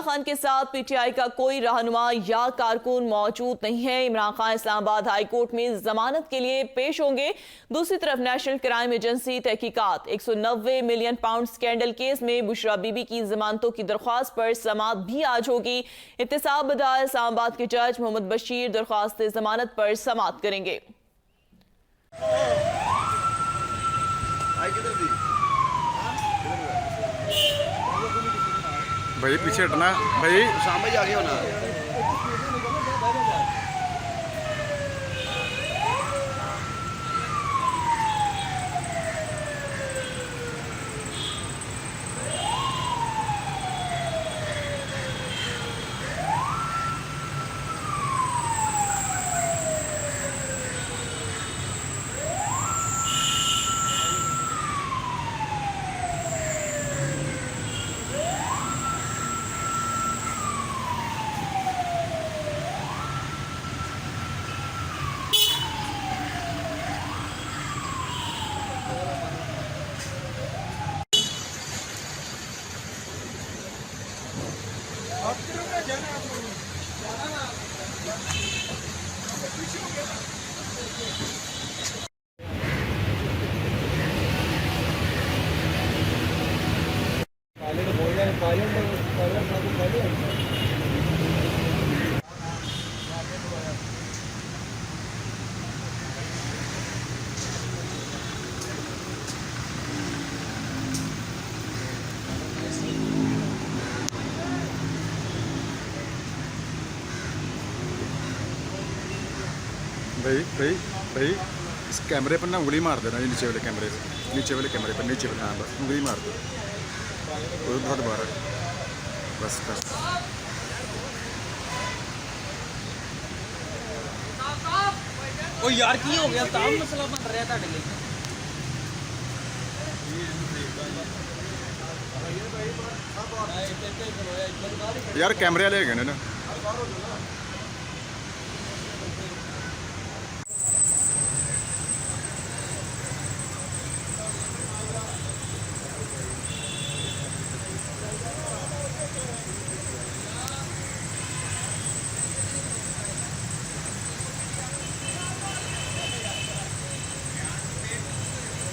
खान के साथ पीटीआई का कोई रहनुमा या कारकुन मौजूद नहीं है। इमरान खान इस्लामाबाद हाई कोर्ट में जमानत के लिए पेश होंगे। दूसरी तरफ नेशनल क्राइम एजेंसी तहकीकात 190 मिलियन पाउंड स्कैंडल केस में बुशरा बीबी की जमानतों की दरख्वास्त पर समाअत भी आज होगी। इत्तेसाब बदाल इस्लामाबाद के जज मोहम्मद बशीर दरख्वास्त जमानत पर समाअत करेंगे। भाई पीछे हटना भाई, सामने जाके होना। भाई भाई भाई इस कैमरे पर ना उंगली मार देना, ये नीचे वाले कैमरे पर, नीचे वाले कैमरे पर, नीचे वाले, हाँ बस उंगली मार दो, वो बहुत बार है, बस बस। ओ यार की हो गया ताम मसला बन रहा था लिए यार कैमरे वाले है ना।